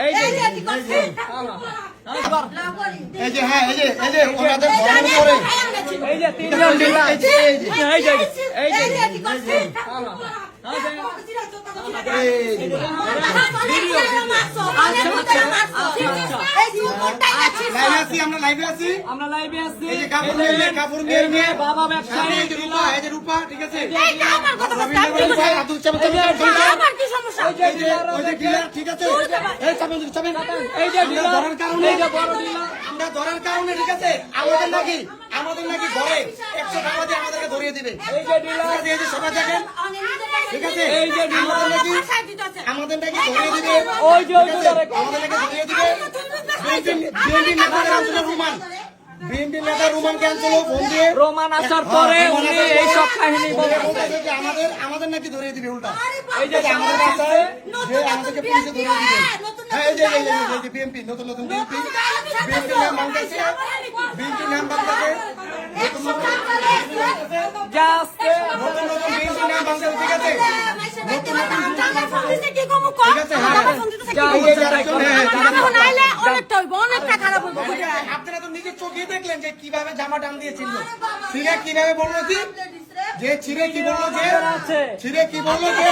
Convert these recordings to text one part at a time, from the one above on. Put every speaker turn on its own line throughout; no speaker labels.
এই যে
এই যে হ্যাঁ এই যে ওনাদের ধর্ম করে
এই যে তিনজন ডিলার এই যে এই যে
আমরা লাইভে আছি
এই যে
কাপুর মেয়ে
বাবা ব্যবসায়ী
এই যে রূপা ঠিক আছে ওই যে ডিলার ঠিক আছে এই চাবেন
এই যে ডিলার
ধরার কারণে
এই যে বড় ডিলার
আমরা ধরার কারণে ঠিক আছে আমাদের নাকি ঘরে 100 টাকা দিয়ে আমাদেরকে ধরিয়ে দিবে
এই যে ডিলার
এই যে সবাই দেখেন ঠিক আছে
এই যে
আমাদের নাকি ধরিয়ে দিবে
ওই যে ওই ডিলারে
আমাদের নাকি ধরিয়ে দিবে বিএনপি নেতা রুমান বিএনপি নেতা রুমান ক্যান্সেল ফোন দিয়ে
রোমান আসার পরে উনি এই সব কাহিনী বলেন
আমাদের নাকি ধরিয়ে দিবে উল্টা
এই যে
আমাদের কাছে যে আমাদেরকে পুলিশে ধরিয়ে দিবে হ্যাঁ এই যে বিএনপি নতুন বিএনপি নাম বাংলাদেশে বিএনপি নাম বাংলাদেশে
জাস্ট
নতুন বিএনপি নাম বাংলাদেশে ঠিক আছে আপনারা তো নিজের চোখে দেখলেন যে কিভাবে জামা টান দিয়েছিল ছিঁড়ে কিভাবে বললো যে ছিঁড়ে কি বললো যে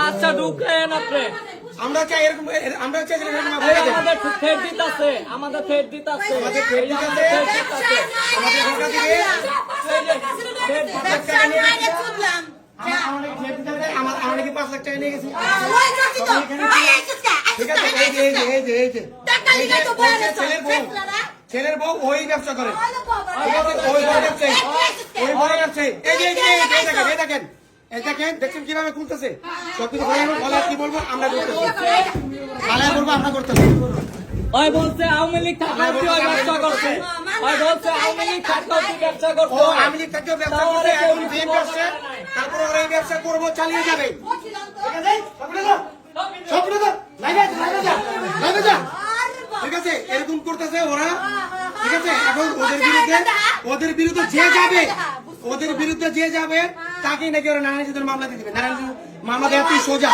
আচ্ছা ঢুকেন আপনি
আমরা চাই এরকম আমরা চাই
আমাদের ফের দিতেছে আমাদের ফের দিতেছে
আমাদের ফের দিতেছে আমাদের ঢাকা থেকে আমার কি 5 লাখ টাকা নিয়ে গেছি ঠিক আছে এই যে ছেলের বউ ওই ব্যবসা করে ওই ব্যবসায়ী এই দেখেন দেখছেন কিভাবে খুলতেছে সবকিছু বলা কি বলবো আমরা করতেছি
ওই বলছে আওয়ামী লীগ থাকতে ওই ব্যবসা করছে ওই বলছে আওয়ামী লীগ থাকতে ব্যবসা করছে
ও আওয়ামী লীগ থাকতে ব্যবসা করছে এখন বিএনপি করছে তারপর ওরা এই ব্যবসা করবো চালিয়ে যাবে ঠিক আছে এরকম করতেছে ওরা ঠিক আছে এখন ওদের বিরুদ্ধে যে যাবে তাকেই নাকি ওরা নারায়ণ মামলা দিয়ে দিবে নারায়ণ মামলা দেওয়া সোজা